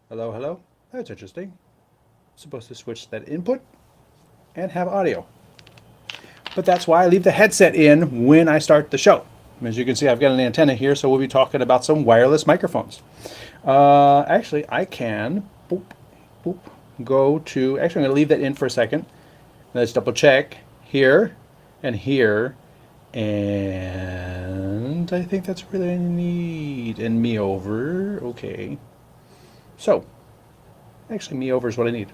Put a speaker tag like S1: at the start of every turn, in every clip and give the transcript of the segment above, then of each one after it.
S1: Hello, hello. That's interesting. Supposed to switch that input and have audio. But that's why I leave the headset in when I start the show. As you can see, I've got an antenna here, so we'll be talking about some wireless microphones. Actually, I can boop, boop, go to, actually, I'm going to leave that in for a second. Let's double check here and here. And I think that's really neat. And me over. Okay. So, actually, me over is what I need.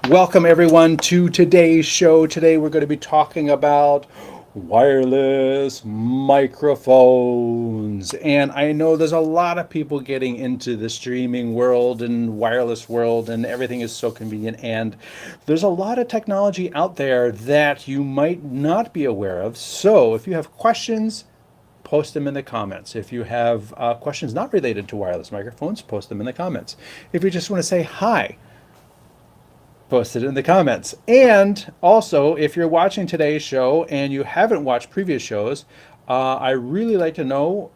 S1: Welcome everyone to today's show. Today we're going to be talking about wireless microphones. And I know there's a lot of people getting into the streaming world and wireless world, and everything is so convenient. And there's a lot of technology out there that you might not be aware of. So if you have questions, post them in the comments. If you have questions not related to wireless microphones, post them in the comments. If you just want to say hi, post it in the comments. And also, if you're watching today's show and you haven't watched previous shows, I really like to know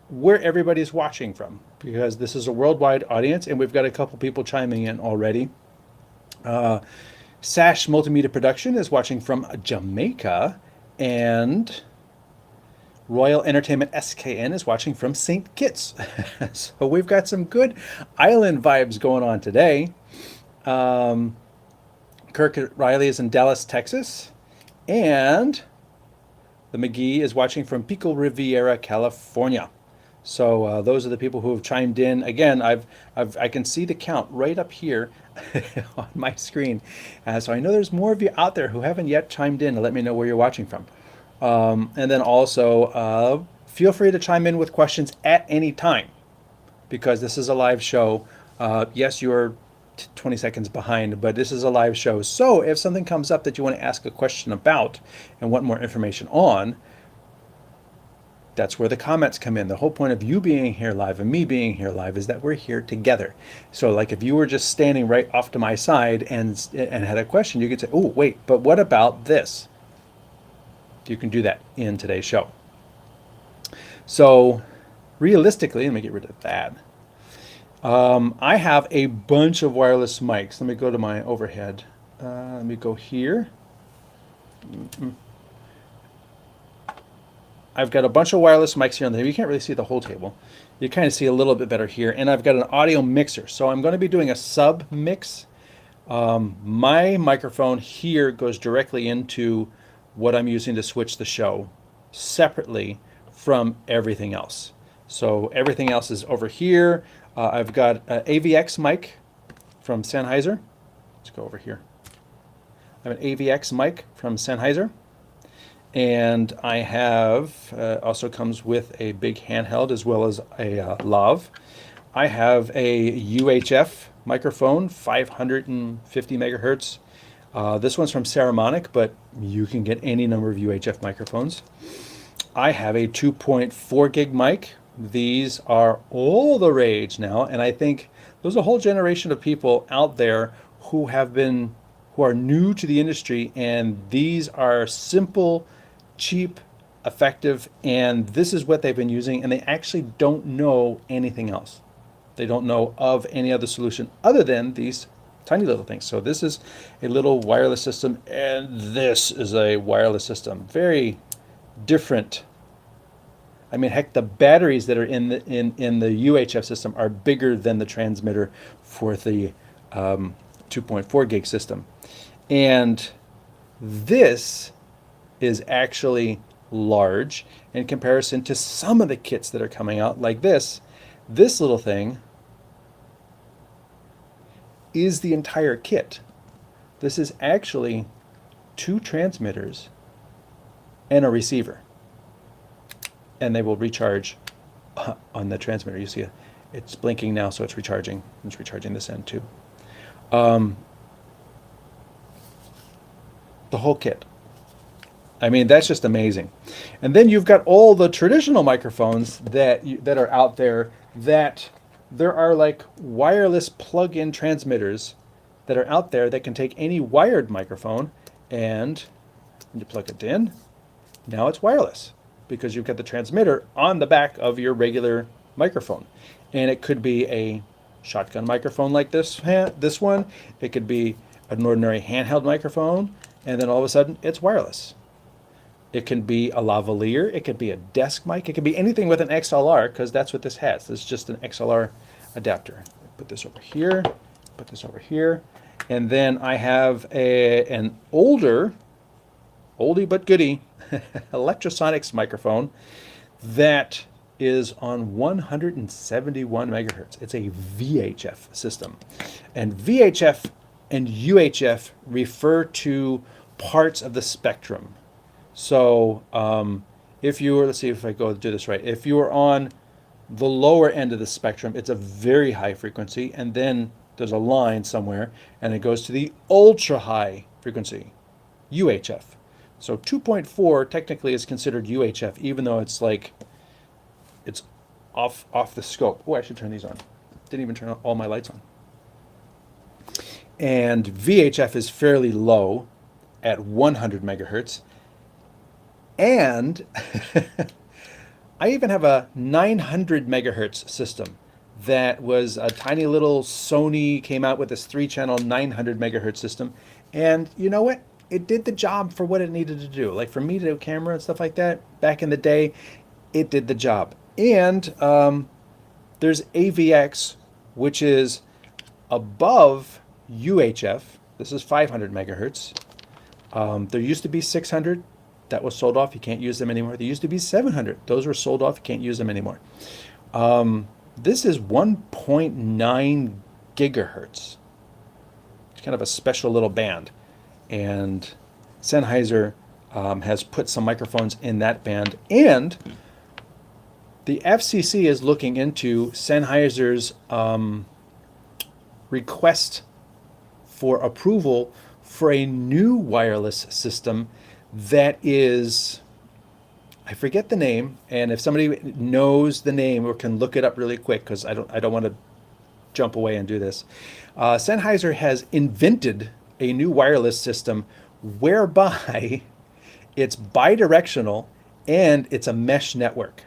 S1: where everybody's watching from, because this is a worldwide audience and we've got a couple people chiming in already. Sash Multimedia Production is watching from Jamaica, and Royal Entertainment SKN is watching from St. Kitts. So we've got some good island vibes going on today. Kirk Riley is in Dallas, Texas, and the McGee is watching from Pico Riviera, California. So those are the people who have chimed in. Again, I can see the count right up here on my screen. So I know there's more of you out there who haven't yet chimed in to let me know where you're watching from. And then also, feel free to chime in with questions at any time, because this is a live show. Yes, you're 20 seconds behind, but this is a live show. So if something comes up that you want to ask a question about and want more information on, that's where the comments come in. The whole point of you being here live and me being here live is that we're here together. So like if you were just standing right off to my side and had a question, you could say, oh, wait, but what about this? You can do that in today's show. So realistically, let me get rid of that. I have a bunch of wireless mics. Let me go to my overhead. Let me go here. I've got a bunch of wireless mics here on the table. You can't really see the whole table. You kind of see a little bit better here. And I've got an audio mixer. So I'm going to be doing a sub mix. My microphone here goes directly into what I'm using to switch the show separately from everything else. So everything else is over here. I've got an AVX mic from Sennheiser. Let's go over here. I have an AVX mic from Sennheiser. And I have, also comes with a big handheld as well as a lav. I have a UHF microphone, 550 megahertz. This one's from Saramonic, but you can get any number of UHF microphones. I have a 2.4 gig mic. These are all the rage now, and I think there's a whole generation of people out there who are new to the industry, and these are simple, cheap, effective, and this is what they've been using, and they actually don't know anything else. They don't know of any other solution other than these tiny little things. So this is a little wireless system, and this is a wireless system. Very different. I mean, heck, the batteries that are in the UHF system are bigger than the transmitter for the 2.4 gig system. And this is actually large in comparison to some of the kits that are coming out like this. This little thing is the entire kit. This is actually 2 transmitters and a receiver. And they will recharge on the transmitter. You see it's blinking now, so it's recharging. It's recharging this end too. The whole kit. I mean, that's just amazing. And then you've got all the traditional microphones that are out there, that there are like wireless plug-in transmitters that are out there that can take any wired microphone, and you plug it in. Now it's wireless, because you've got the transmitter on the back of your regular microphone. And it could be a shotgun microphone like this one. It could be an ordinary handheld microphone, and then all of a sudden it's wireless. It can be a lavalier. It could be a desk mic. It could be anything with an XLR, because that's what this has. This is just an XLR adapter. Put this over here. Put this over here. And then I have an oldie but goodie Electrosonics microphone that is on 171 megahertz. It's a VHF system. And VHF and UHF refer to parts of the spectrum. So if you were, let's see if I go do this right. If you were on the lower end of the spectrum, it's a very high frequency, and then there's a line somewhere, and it goes to the ultra high frequency, UHF. So 2.4 technically is considered UHF, even though it's like, it's off the scope. Oh, I should turn these on. Didn't even turn all my lights on. And VHF is fairly low at 100 megahertz. And I even have a 900 megahertz system that was a tiny little Sony, came out with this 3-channel 900 megahertz system. And you know what? It did the job for what it needed to do. Like for me to do camera and stuff like that, back in the day, it did the job. And there's AVX, which is above UHF. This is 500 megahertz. There used to be 600. That was sold off. You can't use them anymore. There used to be 700. Those were sold off. You can't use them anymore. This is 1.9 gigahertz. It's kind of a special little band. And Sennheiser has put some microphones in that band. And the FCC is looking into Sennheiser's request for approval for a new wireless system that is, I forget the name, and if somebody knows the name or can look it up really quick, because I don't want to jump away and do this. Sennheiser has invented a new wireless system whereby it's bidirectional and it's a mesh network.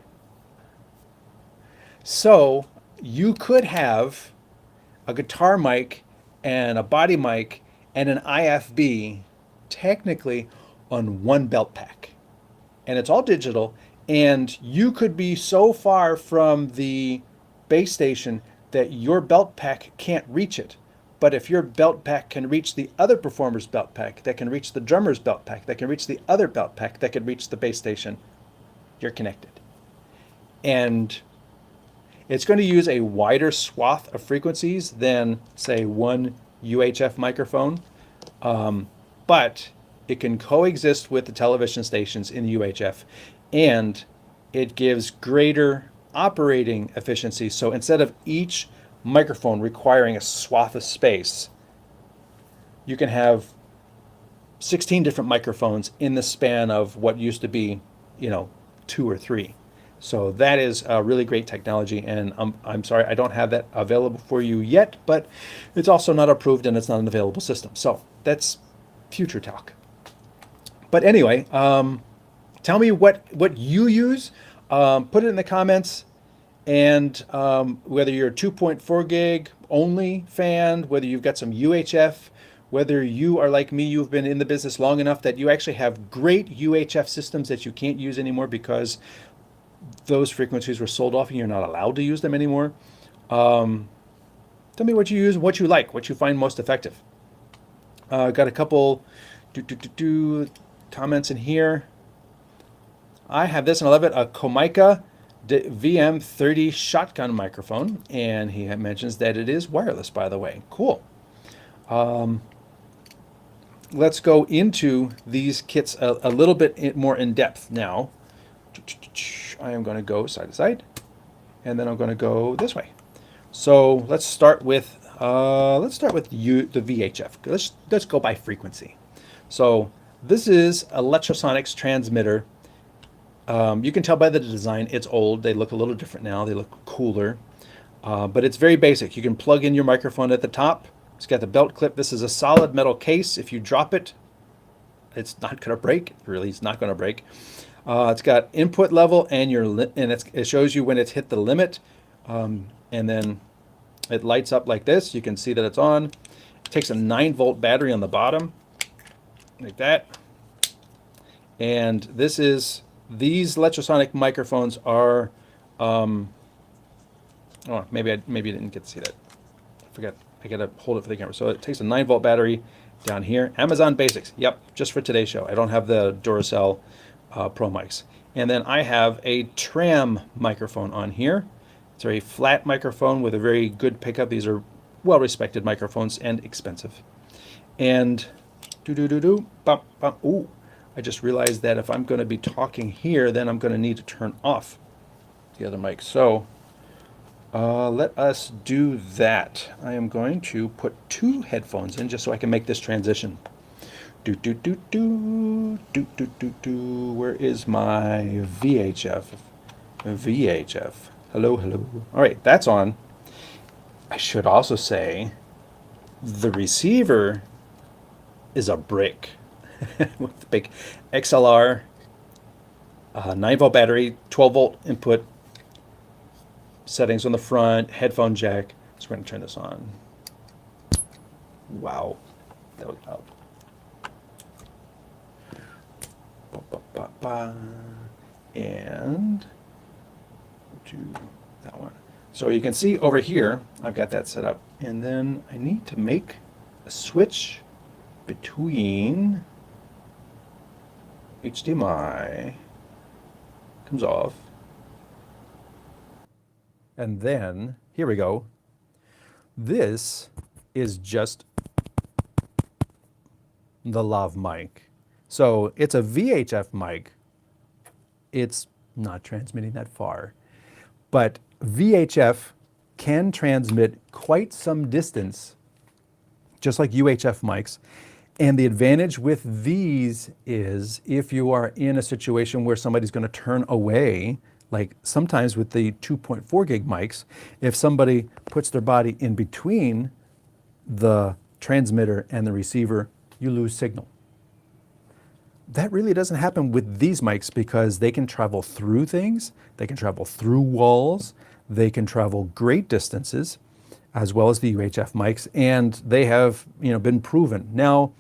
S1: So you could have a guitar mic and a body mic and an IFB technically on one belt pack, and it's all digital, and you could be so far from the base station that your belt pack can't reach it. But if your belt pack can reach the other performer's belt pack, that can reach the drummer's belt pack, that can reach the other belt pack, that can reach the base station, you're connected. And it's going to use a wider swath of frequencies than, say, one UHF microphone, but it can coexist with the television stations in the UHF, and it gives greater operating efficiency. So instead of each microphone requiring a swath of space, you can have 16 different microphones in the span of what used to be, 2 or 3. So that is a really great technology, and I'm sorry I don't have that available for you yet, but it's also not approved and it's not an available system. So that's future talk. But anyway, tell me what you use. Put it in the comments, and whether you're a 2.4 gig only fan, whether you've got some UHF, whether you are like me, you've been in the business long enough that you actually have great UHF systems that you can't use anymore because those frequencies were sold off and you're not allowed to use them anymore. Tell me what you use, what you like, what you find most effective. Got a couple comments in here. I have this and I love it, a Comica VM30 shotgun microphone, and he mentions that it is wireless, by the way. Cool. Let's go into these kits a little bit more in depth now. I am going to go side to side, and then I'm going to go this way. So let's start with the VHF. Let's go by frequency. So this is Electrosonics transmitter. You can tell by the design it's old. They look a little different now. They look cooler, but it's very basic. You can plug in your microphone at the top. It's got the belt clip. This is a solid metal case. If you drop it, it's not going to break. Really, it's not going to break. It's got input level and it shows you when it's hit the limit, and then It lights up like this. You can see that it's on. It takes a 9-volt battery on the bottom, like that. And these electrosonic microphones are, oh, maybe you didn't get to see that. I forgot. I gotta hold it for the camera. So it takes a 9-volt battery down here. Amazon Basics. Yep, just for today's show. I don't have the Duracell Pro mics. And then I have a Tram microphone on here. It's a very flat microphone with a very good pickup. These are well-respected microphones and expensive. And ooh, I just realized that if I'm going to be talking here, then I'm going to need to turn off the other mic. So let us do that. I am going to put 2 headphones in just so I can make this transition. Where is my VHF? VHF. Hello, hello. All right, that's on. I should also say the receiver is a brick with the big XLR, 9-volt battery, 12-volt input, settings on the front, headphone jack. So we're going to turn this on. Wow, that was loud. And do that one. So you can see over here, I've got that set up. And then I need to make a switch between HDMI, comes off. And then, here we go. This is just the lav mic. So it's a VHF mic. It's not transmitting that far. But VHF can transmit quite some distance, just like UHF mics. And the advantage with these is if you are in a situation where somebody's going to turn away, like sometimes with the 2.4 gig mics, if somebody puts their body in between the transmitter and the receiver, you lose signal. That really doesn't happen with these mics because they can travel through things, they can travel through walls, they can travel great distances, as well as the UHF mics, and they have been proven. Now,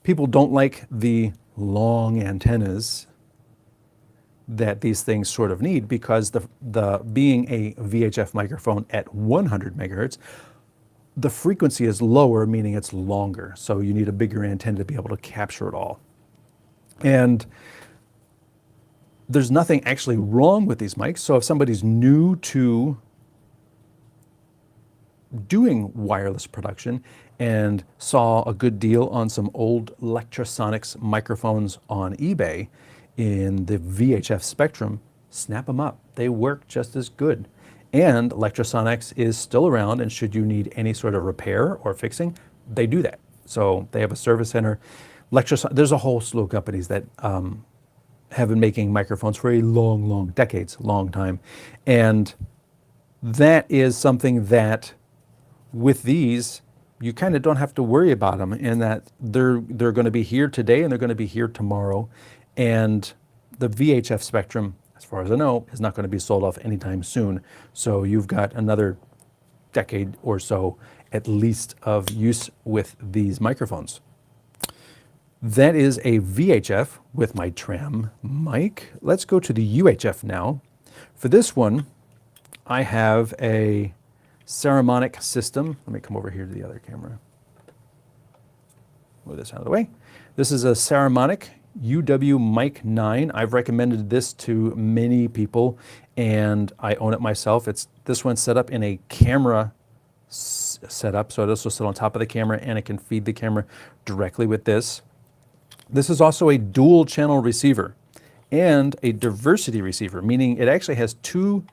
S1: people don't like the long antennas that these things sort of need because the being a VHF microphone at 100 megahertz, the frequency is lower, meaning it's longer. So you need a bigger antenna to be able to capture it all. And there's nothing actually wrong with these mics. So if somebody's new to doing wireless production and saw a good deal on some old Electrosonics microphones on eBay in the VHF spectrum, snap them up. They work just as good. And Electrosonics is still around, and should you need any sort of repair or fixing, they do that. So they have a service center. There's a whole slew of companies that have been making microphones for a long time. And that is something that with these, you kind of don't have to worry about them in that they're going to be here today and they're going to be here tomorrow. And the VHF spectrum, as far as I know, is not going to be sold off anytime soon. So you've got another decade or so at least of use with these microphones. That is a VHF with my Tram mic. Let's go to the UHF now. For this one, I have a Saramonic system. Let me come over here to the other camera. Move this out of the way. This is a Saramonic UW Mic 9. I've recommended this to many people, and I own it myself. This one's set up in a camera setup, so this will sit on top of the camera, and it can feed the camera directly with this. This is also a dual channel receiver and a diversity receiver, meaning it actually has two,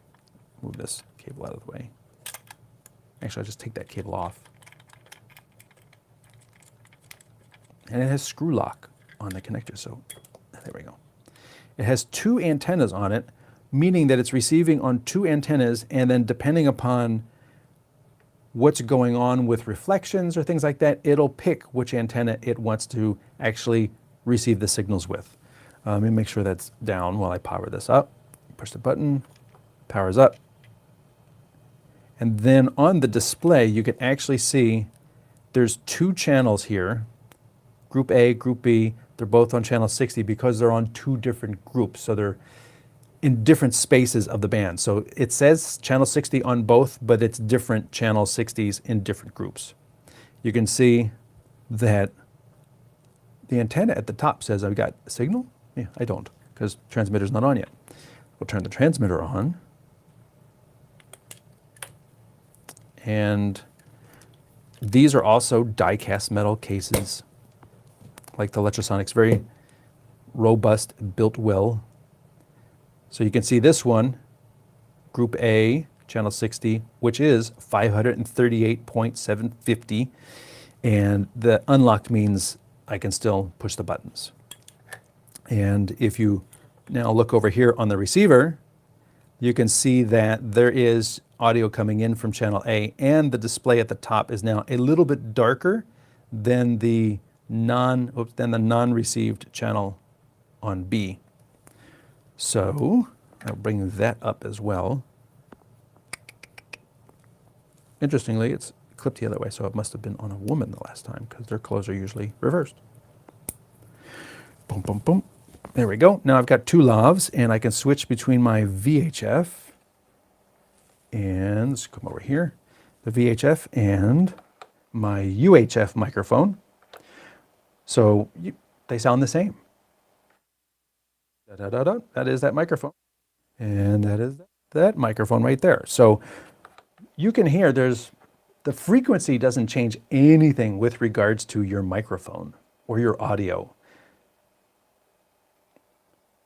S1: move this cable out of the way. Actually, I'll just take that cable off. And it has screw lock on the connector, so there we go. It has 2 antennas on it, meaning that it's receiving on 2 antennas, and then depending upon what's going on with reflections or things like that, it'll pick which antenna it wants to actually receive the signals with. Let me make sure that's down while I power this up. Push the button, powers up. And then on the display, you can actually see there's two channels here, Group A, Group B. They're both on channel 60 because they're on two different groups. So they're in different spaces of the band. So it says channel 60 on both, but it's different channel 60s in different groups. You can see that the antenna at the top says I've got a signal. Yeah, I don't, because transmitter's not on yet. We'll turn the transmitter on. And these are also die-cast metal cases, like the Electrosonics, very robust, built well. So you can see this one, Group A, channel 60, which is 538.750. And the unlocked means I can still push the buttons. And if you now look over here on the receiver, you can see that there is audio coming in from channel A, and the display at the top is now a little bit darker than the non-received channel on B. So I'll bring that up as well. Interestingly, it's clipped the other way, so it must have been on a woman the last time, because their clothes are usually reversed. Boom, boom, boom. There we go. Now I've got two lavs, and I can switch between my VHF and, let's come over here, the VHF and my UHF microphone. So they sound the same. Da-da-da-da. That is that microphone. And that is that microphone right there. So you can hear the frequency doesn't change anything with regards to your microphone or your audio.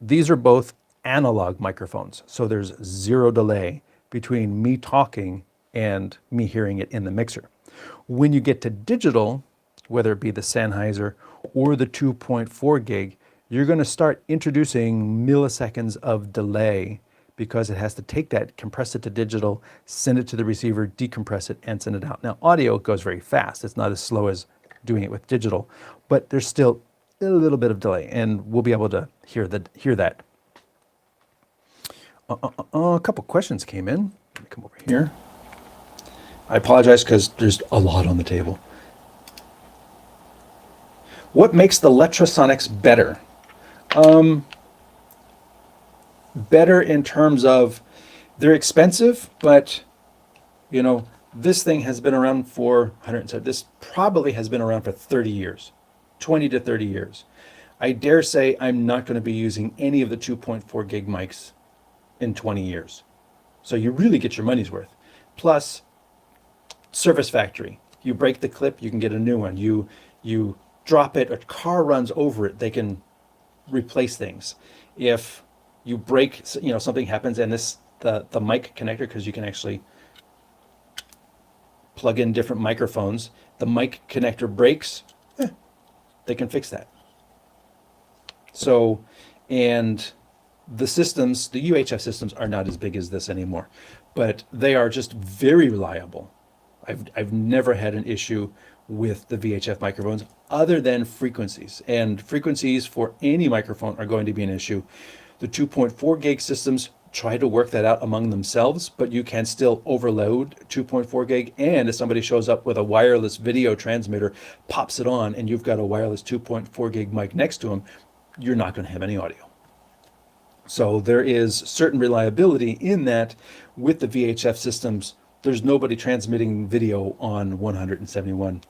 S1: These are both analog microphones, so there's zero delay between me talking and me hearing it in the mixer. When you get to digital, whether it be the Sennheiser or the 2.4 gig, you're going to start introducing milliseconds of delay, because it has to take that, compress it to digital, send it to the receiver, decompress it, and send it out. Now, audio goes very fast. It's not as slow as doing it with digital, but there's still a little bit of delay, and we'll be able to hear that. A couple questions came in. Let me come over here. I apologize because there's a lot on the table. What makes the Electrosonics better? Better in terms of they're expensive, but you know, this thing has been around for this probably has been around for 30 years, 20 to 30 years. I dare say I'm not going to be using any of the 2.4 gig mics in 20 years. So you really get your money's worth. Plus, service factory. You break the clip, you can get a new one. You drop it, a car runs over it, they can replace things. If you break, you know, something happens and the mic connector, because you can actually plug in different microphones, the mic connector breaks, they can fix that. So, and the systems, the UHF systems are not as big as this anymore, but they are just very reliable. I've never had an issue with the VHF microphones other than frequencies, and frequencies for any microphone are going to be an issue. The 2.4 gig systems try to work that out among themselves, but you can still overload 2.4 gig. And if somebody shows up with a wireless video transmitter, pops it on, and you've got a wireless 2.4 gig mic next to them, you're not going to have any audio. So there is certain reliability in that. With the VHF systems, there's nobody transmitting video on 171,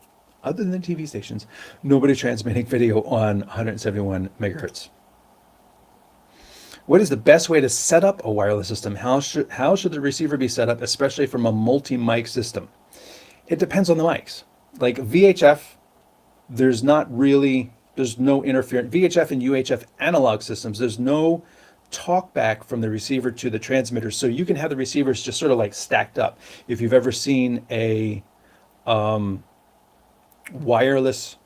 S1: other than TV stations, nobody transmitting video on 171 megahertz. What is the best way to set up a wireless system? How should the receiver be set up, especially from a multi-mic system? It depends on the mics. Like VHF, there's no interference. VHF and UHF analog systems, there's no talk back from the receiver to the transmitter, so you can have the receivers just sort of like stacked up. If you've ever seen a wireless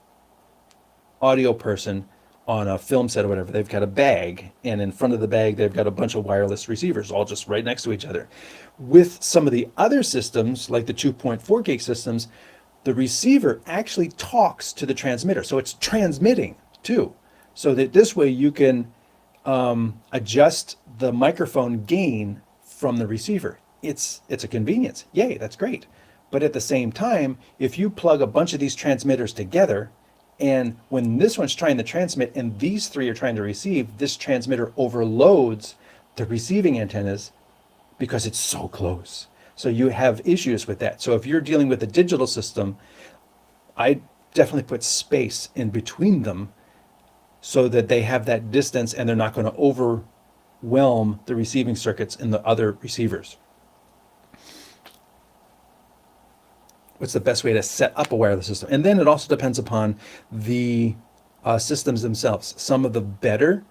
S1: audio person on a film set or whatever, they've got a bag, and in front of the bag they've got a bunch of wireless receivers all just right next to each other. With some of the other systems, like the 2.4 gig systems, the receiver actually talks to the transmitter, so it's transmitting too, so that this way you can adjust the microphone gain from the receiver. it's a convenience. Yay, that's great. But at the same time, if you plug a bunch of these transmitters together, and when this one's trying to transmit and these three are trying to receive, this transmitter overloads the receiving antennas because it's so close. So you have issues with that. So if you're dealing with a digital system, I definitely put space in between them so that they have that distance and they're not going to overwhelm the receiving circuits in the other receivers. What's the best way to set up a wireless system? And then it also depends upon the systems themselves. Some of the better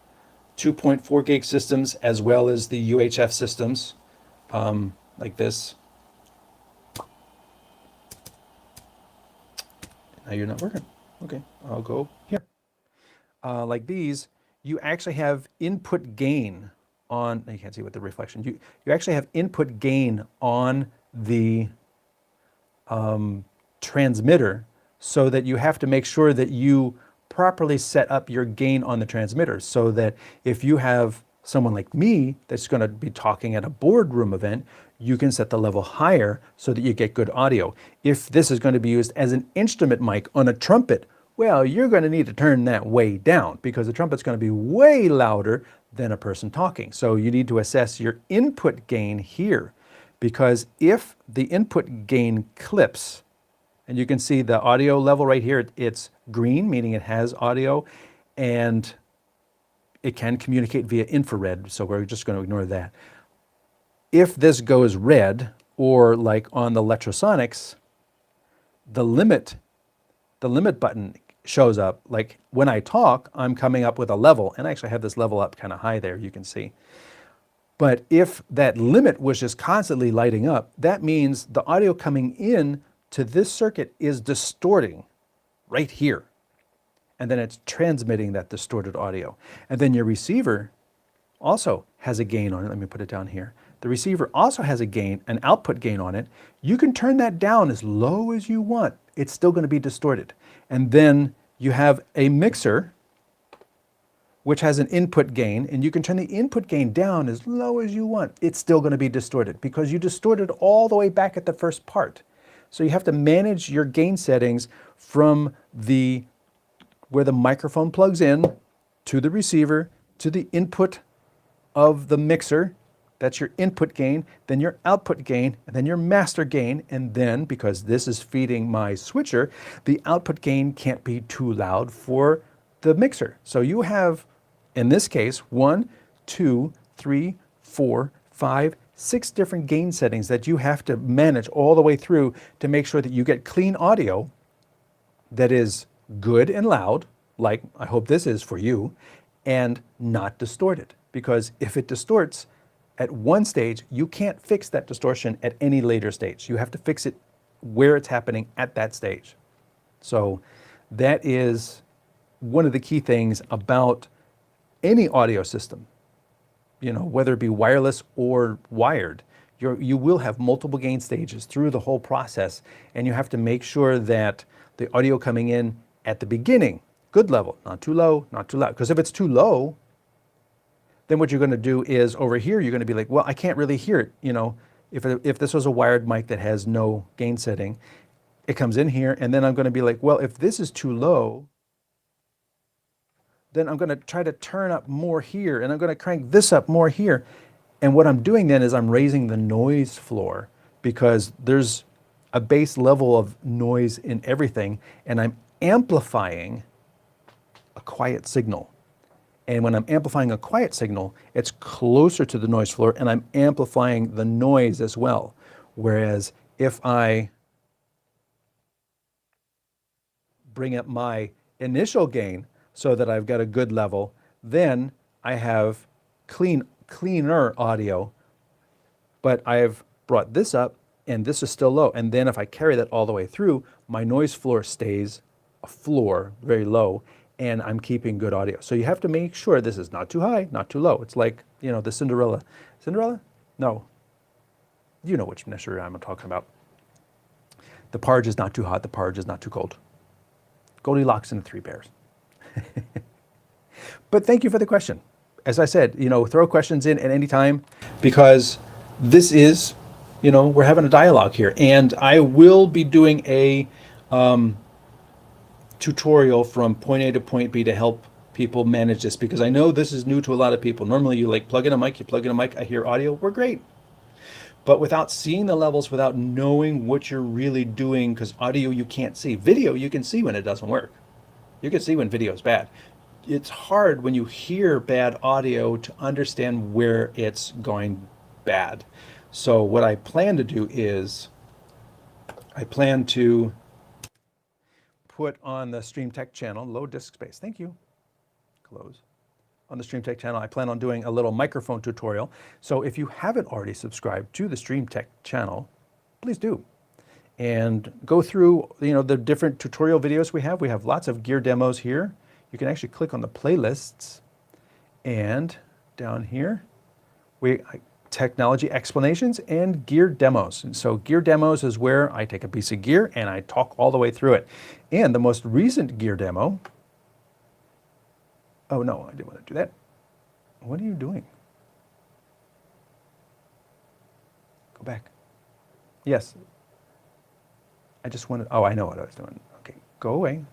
S1: 2.4 gig systems, as well as the UHF systems, like this. Now you're not working. Okay, I'll go here. Like these, you actually have input gain on, you can't see what the reflection, you actually have input gain on the transmitter, so that you have to make sure that you properly set up your gain on the transmitter, so that if you have someone like me that's going to be talking at a boardroom event, you can set the level higher so that you get good audio. If this is going to be used as an instrument mic on a trumpet, well, you're going to need to turn that way down because the trumpet's going to be way louder than a person talking. So you need to assess your input gain here, because if the input gain clips, and you can see the audio level right here, it's green, meaning it has audio, and it can communicate via infrared, so we're just going to ignore that. If this goes red, or like on the Electrosonics, the limit button shows up. Like when I talk, I'm coming up with a level, and I actually have this level up kind of high there, you can see. But if that limit was just constantly lighting up, that means the audio coming in to this circuit is distorting right here. And then it's transmitting that distorted audio. And then your receiver also has a gain on it. Let me put it down here. The receiver also has a gain, an output gain on it. You can turn that down as low as you want. It's still going to be distorted. And then you have a mixer, which has an input gain, and you can turn the input gain down as low as you want. It's still going to be distorted because you distorted all the way back at the first part. So you have to manage your gain settings from where the microphone plugs in to the receiver, to the input of the mixer. That's your input gain, then your output gain, and then your master gain. And then, because this is feeding my switcher, the output gain can't be too loud for the mixer. So you have, in this case, 1, 2, 3, 4, 5, 6 different gain settings that you have to manage all the way through to make sure that you get clean audio that is good and loud, like I hope this is for you, and not distorted. Because if it distorts at one stage, you can't fix that distortion at any later stage. You have to fix it where it's happening at that stage. So that is one of the key things about any audio system, you know, whether it be wireless or wired. You will have multiple gain stages through the whole process, and you have to make sure that the audio coming in at the beginning, good level, not too low, not too loud. Because if it's too low, then what you're going to do is over here, you're going to be like, well, I can't really hear it. You know, if this was a wired mic that has no gain setting, it comes in here, and then I'm going to be like, well, if this is too low, then I'm going to try to turn up more here, and I'm going to crank this up more here. And what I'm doing then is I'm raising the noise floor, because there's a base level of noise in everything, and I'm amplifying a quiet signal. And when I'm amplifying a quiet signal, it's closer to the noise floor, and I'm amplifying the noise as well. Whereas if I bring up my initial gain so that I've got a good level, then I have cleaner audio, but I've brought this up and this is still low. And then if I carry that all the way through, my noise floor stays a floor very low, and I'm keeping good audio. So you have to make sure this is not too high, not too low. It's like, you know, the Cinderella. No. You know which measure I'm talking about. The porridge is not too hot, the porridge is not too cold. Goldilocks and the Three Bears. But thank you for the question. As I said, you know, throw questions in at any time, because this is you know, we're having a dialogue here. And I will be doing a tutorial from point A to point B to help people manage this, because I know this is new to a lot of people. Normally you like plug in a mic, you plug in a mic, I hear audio, we're great. But without seeing the levels, without knowing what you're really doing, because audio you can't see. Video you can see when it doesn't work. You can see when video is bad. It's hard when you hear bad audio to understand where it's going bad. So what I plan to do is I plan to put on the StreamTek channel, low disk space, thank you, close. On the StreamTek channel, I plan on doing a little microphone tutorial. So if you haven't already subscribed to the StreamTek channel, please do. And go through, you know, the different tutorial videos we have. We have lots of gear demos here. You can actually click on the playlists, and down here, technology explanations and gear demos. And so gear demos is where I take a piece of gear and I talk all the way through it. And the most recent gear demo, oh no, I didn't want to do that. What are you doing? Go back. Yes. I just wanted, oh, I know what I was doing. Okay, go away.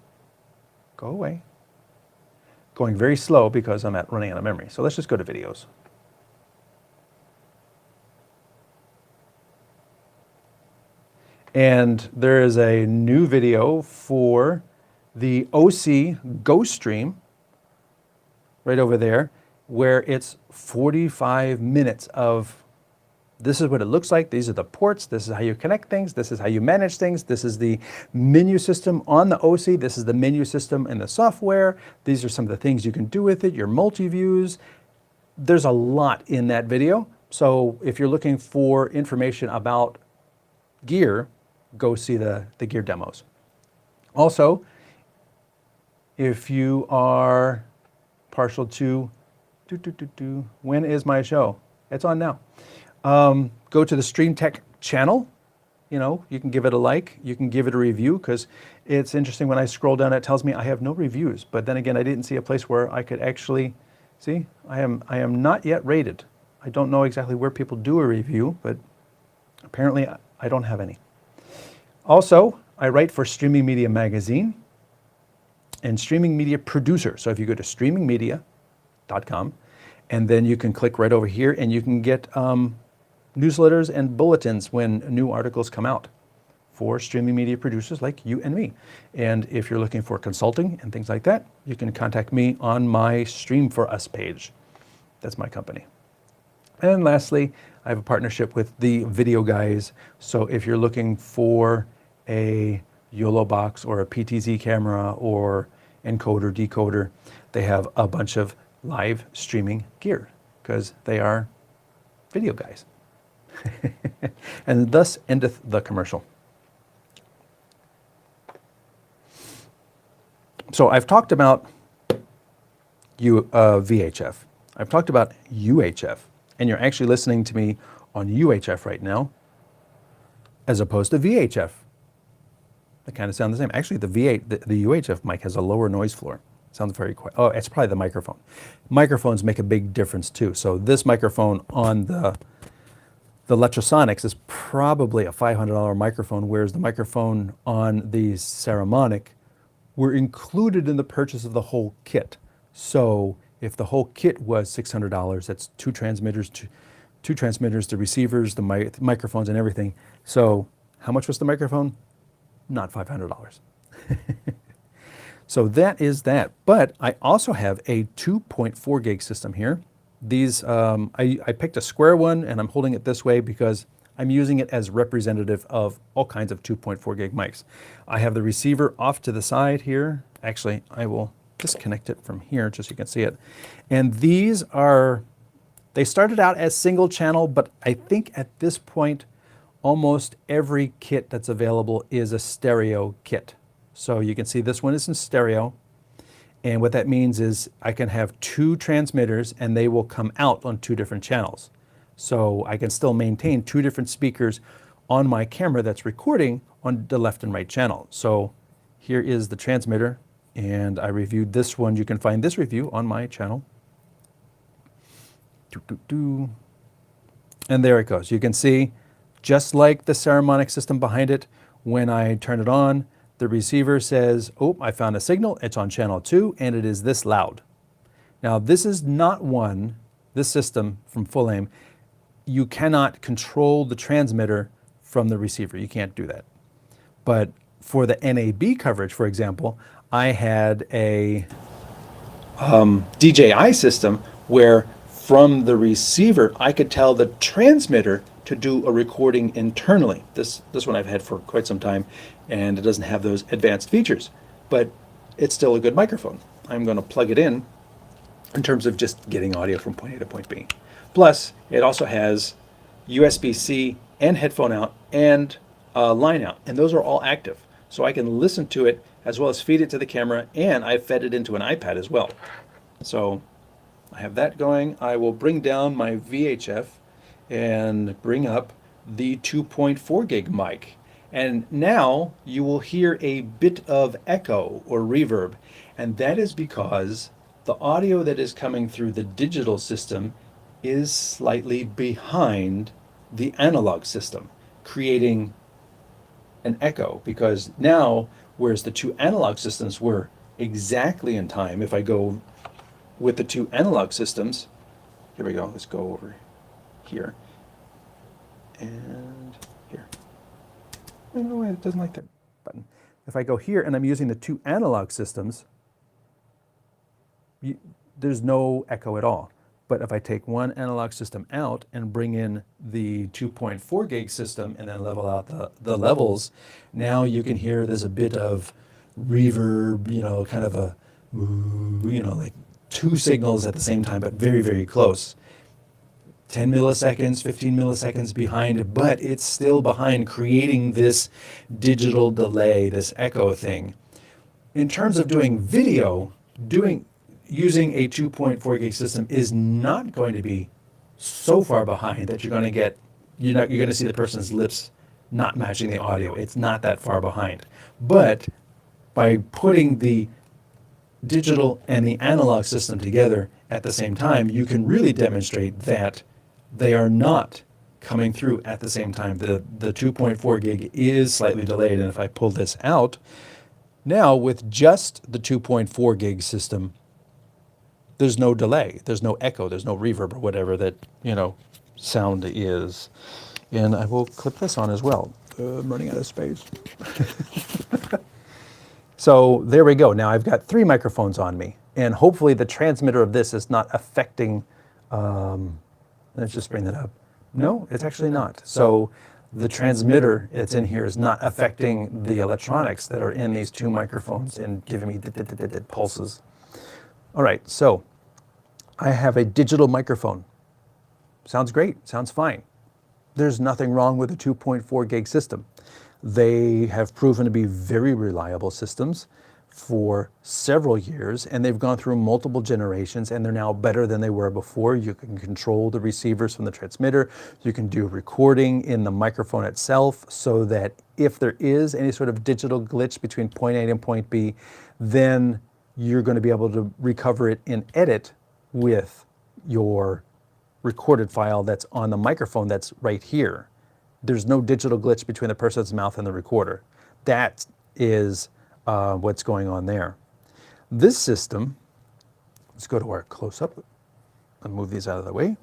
S1: Go away. Going very slow because I'm running out of memory. So let's just go to videos. And there is a new video for the Osee GoStream right over there, where it's 45 minutes of this is what it looks like, these are the ports, this is how you connect things, this is how you manage things, this is the menu system on the Osee, this is the menu system in the software, these are some of the things you can do with it, your multi-views. There's a lot in that video. So if you're looking for information about gear, go see the gear demos. Also, if you are partial to, when is my show? It's on now. Go to the StreamTek channel. You know, you can give it a like, you can give it a review, because it's interesting when I scroll down, it tells me I have no reviews. But then again, I didn't see a place where I could actually, see, I am not yet rated. I don't know exactly where people do a review, but apparently I don't have any. Also, I write for Streaming Media Magazine and Streaming Media Producer. So if you go to streamingmedia.com, and then you can click right over here and you can get newsletters and bulletins when new articles come out for streaming media producers like you and me. And if you're looking for consulting and things like that, you can contact me on my Stream for Us page. That's my company. And lastly, I have a partnership with the Videoguys. So if you're looking for a YOLO box or a PTZ camera or encoder, decoder, they have a bunch of live streaming gear because they are video guys. And thus endeth the commercial. So I've talked about VHF. I've talked about UHF, and you're actually listening to me on UHF right now, as opposed to VHF. They kind of sound the same. Actually, the UHF mic has a lower noise floor. Sounds very quiet. Oh, it's probably the microphone. Microphones make a big difference too. So this microphone on the Electrosonics is probably a $500 microphone, whereas the microphone on the Saramonic were included in the purchase of the whole kit. So if the whole kit was $600, that's two transmitters, the receivers, the microphones, and everything. So how much was the microphone? Not $500. So that is that. But I also have a 2.4 gig system here. These, I picked a square one and I'm holding it this way because I'm using it as representative of all kinds of 2.4 gig mics. I have the receiver off to the side here. Actually, I will disconnect it from here just so you can see it. And these are, they started out as single channel, but I think at this point, almost every kit that's available is a stereo kit. So you can see this one is in stereo. And what that means is I can have two transmitters and they will come out on two different channels. So I can still maintain two different speakers on my camera that's recording on the left and right channel. So here is the transmitter, and I reviewed this one. You can find this review on my channel. And there it goes. You can see Just like the Saramonic system behind it, when I turn it on, the receiver says, oh, I found a signal, it's on channel 2, and it is this loud. Now, this is not this system from Full Aim, you cannot control the transmitter from the receiver. You can't do that. But for the NAB coverage, for example, I had a DJI system where from the receiver, I could tell the transmitter to do a recording internally. This one I've had for quite some time, and it doesn't have those advanced features, but it's still a good microphone. I'm going to plug it in terms of just getting audio from point A to point B. Plus, it also has USB-C and headphone out and line out, and those are all active. So I can listen to it as well as feed it to the camera, and I've fed it into an iPad as well. So I have that going. I will bring down my VHF and bring up the 2.4 gig mic. And now you will hear a bit of echo or reverb, and that is because the audio that is coming through the digital system is slightly behind the analog system, creating an echo, because now, whereas the two analog systems were exactly in time, if I go with the two analog systems, here we go, let's go over here, and here. Oh, it doesn't like that button. If I go here and I'm using the two analog systems, there's no echo at all. But if I take one analog system out and bring in the 2.4 gig system and then level out the levels, now you can hear there's a bit of reverb, you know, kind of a, you know, like two signals at the same time, but very, very close. 10 milliseconds, 15 milliseconds behind, but it's still behind, creating this digital delay, this echo thing. In terms of doing video, using a 2.4 gig system is not going to be so far behind that you're going to see the person's lips not matching the audio. It's not that far behind. But by putting the digital and the analog system together at the same time, you can really demonstrate that they are not coming through at the same time. The 2.4 gig is slightly delayed, and if I pull this out, now with just the 2.4 gig system, there's no delay, there's no echo, there's no reverb or whatever that, you know, sound is. And I will clip this on as well. I'm running out of space. So there we go. Now I've got 3 microphones on me, and hopefully the transmitter of this is not affecting, let's just bring that up. No, it's actually not. So the transmitter that's in here is not affecting the electronics that are in these 2 microphones and giving me pulses. All right, so I have a digital microphone. Sounds great, sounds fine. There's nothing wrong with a 2.4 gig system. They have proven to be very reliable systems for several years, and they've gone through multiple generations, and they're now better than they were before. You can control the receivers from the transmitter. You can do recording in the microphone itself, so that if there is any sort of digital glitch between point A and point B, then you're going to be able to recover it in edit with your recorded file that's on the microphone that's right here. There's no digital glitch between the person's mouth and the recorder. That is what's going on there. This system, let's go to our close-up and move these out of the way.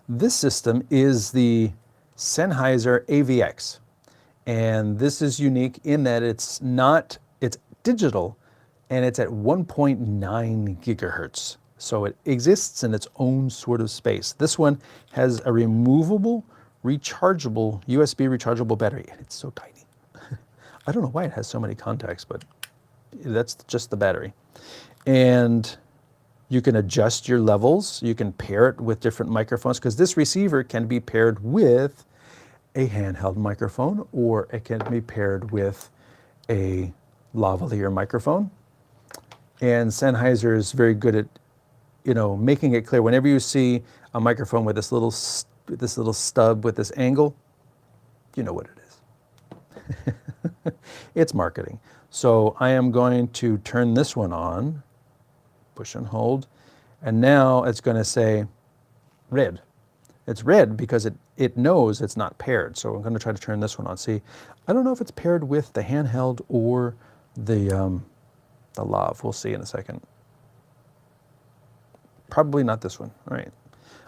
S1: This system is the Sennheiser AVX, and this is unique in that it's digital, and it's at 1.9 gigahertz. So it exists in its own sort of space. This one has a removable, rechargeable, USB rechargeable battery, and it's so tiny. I don't know why it has so many contacts, but that's just the battery. And you can adjust your levels. You can pair it with different microphones, because this receiver can be paired with a handheld microphone, or it can be paired with a lavalier microphone. And Sennheiser is very good at, you know, making it clear whenever you see a microphone with this little stub with this angle, you know what it is. It's marketing. So I am going to turn this one on, push and hold, and now it's going to say red. It's red because it knows it's not paired. So I'm going to try to turn this one on. See, I don't know if it's paired with the handheld or the lav. We'll see in a second. Probably not this one. All right.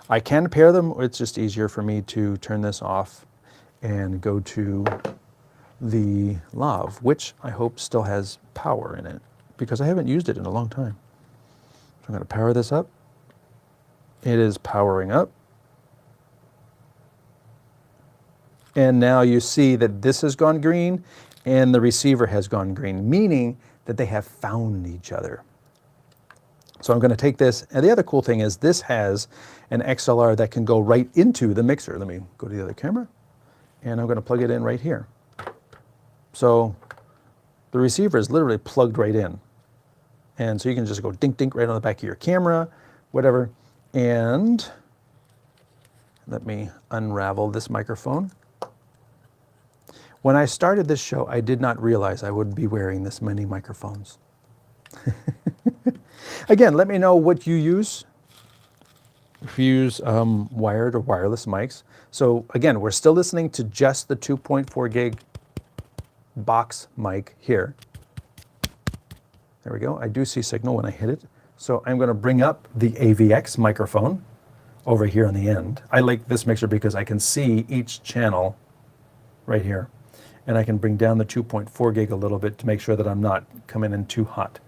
S1: I can pair them. It's just easier for me to turn this off and go to the lav, which I hope still has power in it because I haven't used it in a long time. So I'm going to power this up. It is powering up. And now you see that this has gone green and the receiver has gone green, meaning that they have found each other. So I'm going to take this, and the other cool thing is this has an XLR that can go right into the mixer. Let me go to the other camera, and I'm going to plug it in right here. So the receiver is literally plugged right in. And so you can just go dink dink right on the back of your camera, whatever. And let me unravel this microphone. When I started this show, I did not realize I would be wearing this many microphones. Again, let me know what you use. If you use wired or wireless mics. So again, we're still listening to just the 2.4 gig box mic here. There we go. I do see signal when I hit it. So I'm going to bring up the AVX microphone over here on the end. I like this mixer because I can see each channel right here. And I can bring down the 2.4 gig a little bit to make sure that I'm not coming in too hot.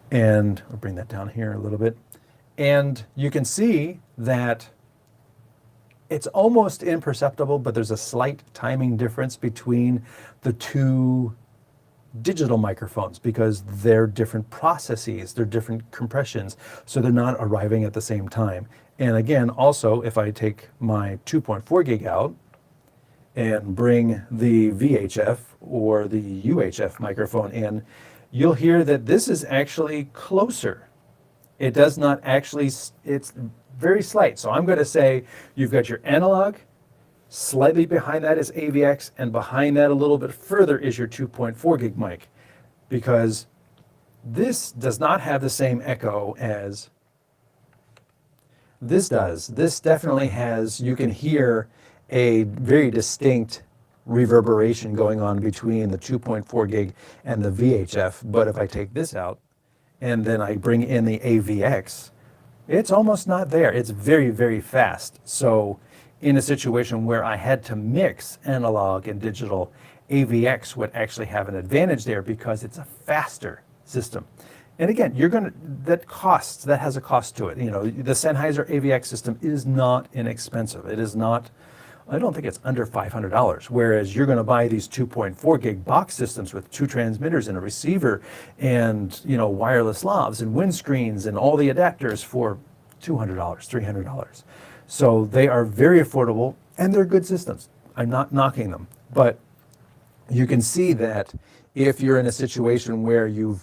S1: And I'll bring that down here a little bit. And you can see that it's almost imperceptible, but there's a slight timing difference between the two digital microphones because they're different processes, they're different compressions, so they're not arriving at the same time. And again, also, if I take my 2.4 gig out and bring the VHF or the UHF microphone in, you'll hear that this is actually closer. It does not actually, it's very slight. So I'm going to say you've got your analog, slightly behind that is AVX, and behind that a little bit further is your 2.4 gig mic, because this does not have the same echo as this does. This definitely has, you can hear a very distinct reverberation going on between the 2.4 gig and the VHF. But if I take this out and then I bring in the AVX, it's almost not there. It's very, very fast. So in a situation where I had to mix analog and digital, AVX would actually have an advantage there because it's a faster system. And again, that has a cost to it. You know, the Sennheiser AVX system is not inexpensive. It is not, I don't think it's under $500, whereas you're going to buy these 2.4 gig box systems with 2 transmitters and a receiver and, you know, wireless lavs and windscreens and all the adapters for $200, $300. So they are very affordable and they're good systems. I'm not knocking them, but you can see that if you're in a situation where you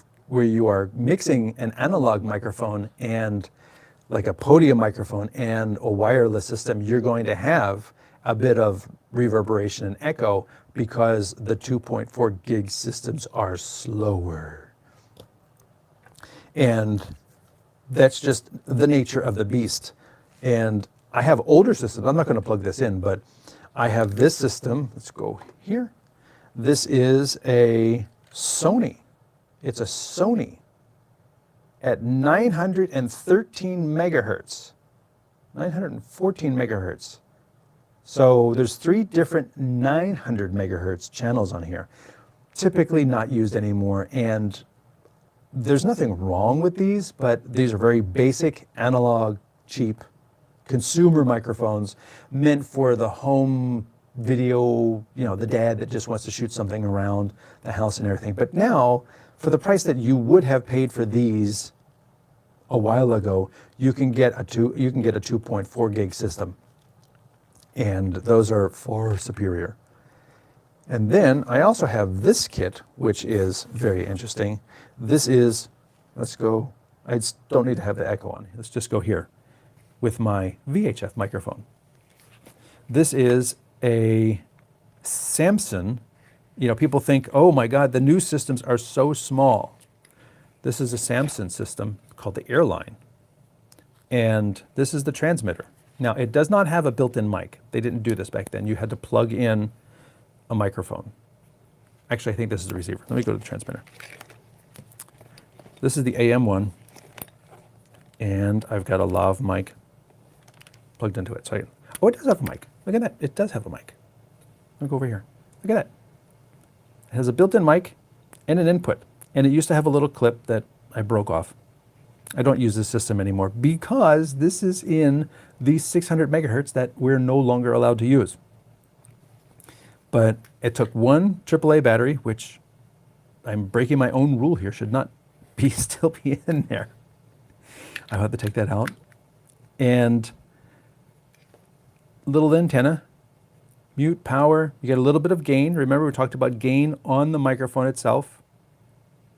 S1: are mixing an analog microphone and like a podium microphone and a wireless system, you're going to have a bit of reverberation and echo because the 2.4 gig systems are slower. And that's just the nature of the beast. And I have older systems. I'm not going to plug this in, but I have this system. Let's go here. This is a Sony. It's a Sony at 913 megahertz, 914 megahertz. So there's 3 different 900 megahertz channels on here, typically not used anymore. And there's nothing wrong with these, but these are very basic, analog, cheap consumer microphones meant for the home video, you know, the dad that just wants to shoot something around the house and everything. But now, for the price that you would have paid for these a while ago, you can get a 2.4 gig system. And those are far superior. And then I also have this kit, which is very interesting. This is, let's go, I don't need to have the echo on. Let's just go here with my VHF microphone. This is a Samson. You know, people think, oh my God, the new systems are so small. This is a Samson system called the Airline. And this is the transmitter. Now, it does not have a built-in mic. They didn't do this back then. You had to plug in a microphone. Actually, I think this is the receiver. Let me go to the transmitter. This is the AM one, and I've got a lav mic plugged into it. So oh, it does have a mic. Look at that. It does have a mic. Let me go over here. Look at that. It has a built-in mic and an input. And it used to have a little clip that I broke off. I don't use this system anymore because this is in the 600 megahertz that we're no longer allowed to use. But it took one AAA battery, which I'm breaking my own rule here, should not be still be in there. I'll have to take that out. And little antenna, mute, power. You get a little bit of gain. Remember, we talked about gain on the microphone itself.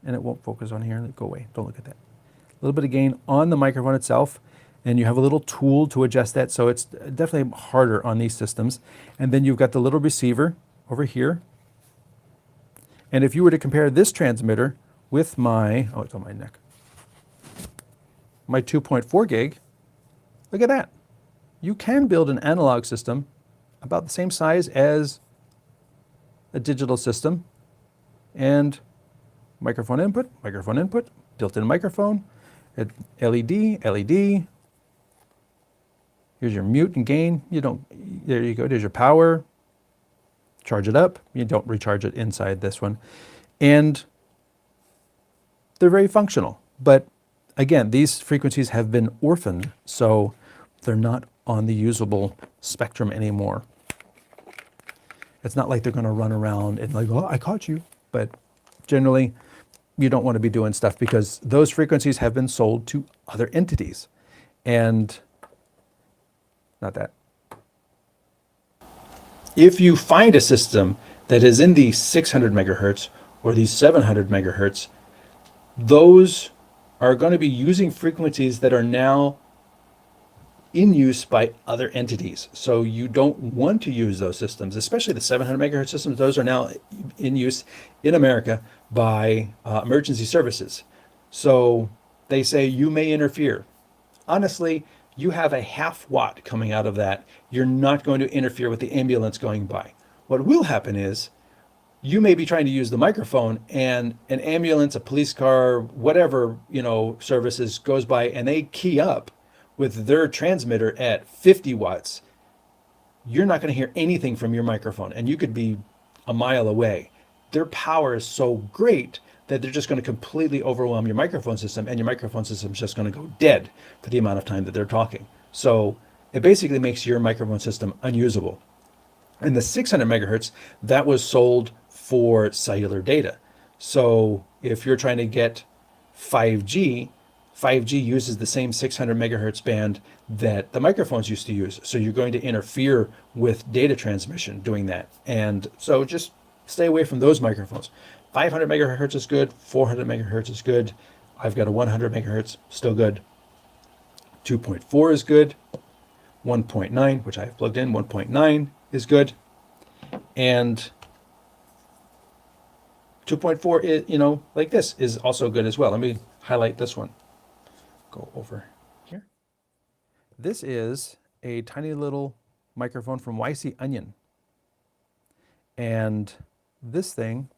S1: And it won't focus on here. Go away. Don't look at that. A little bit of gain on the microphone itself. And you have a little tool to adjust that. So it's definitely harder on these systems. And then you've got the little receiver over here. And if you were to compare this transmitter with my, oh, it's on my neck, my 2.4 gig, look at that. You can build an analog system about the same size as a digital system, and microphone input, built-in microphone, LED, LED. Here's your mute and gain. There you go, there's your power. Charge it up. You don't recharge it inside this one. And they're very functional. But again, these frequencies have been orphaned, so they're not on the usable spectrum anymore. It's not like they're going to run around and like, oh, I caught you. But generally, you don't want to be doing stuff because those frequencies have been sold to other entities. And not that. If you find a system that is in the 600 megahertz or the 700 megahertz, those are going to be using frequencies that are now in use by other entities. So you don't want to use those systems, especially the 700 megahertz systems. Those are now in use in America by emergency services. So they say you may interfere. Honestly, you have a half watt coming out of that. You're not going to interfere with the ambulance going by. What will happen is you may be trying to use the microphone and an ambulance, a police car, whatever, services goes by and they key up with their transmitter at 50 watts. You're not going to hear anything from your microphone and you could be a mile away. Their power is so great that they're just going to completely overwhelm your microphone system and your microphone system is just going to go dead for the amount of time that they're talking. So it basically makes your microphone system unusable. And the 600 megahertz, that was sold for cellular data. So if you're trying to get 5G, 5G uses the same 600 megahertz band that the microphones used to use. So you're going to interfere with data transmission doing that. And so just stay away from those microphones. 500 megahertz is good. 400 megahertz is good. I've got a 100 megahertz, still good. 2.4 is good. 1.9, which I have plugged in, 1.9 is good. And 2.4 is, like this is also good as well. Let me highlight this one. Go over here. This is a tiny little microphone from YC Onion. And this thing,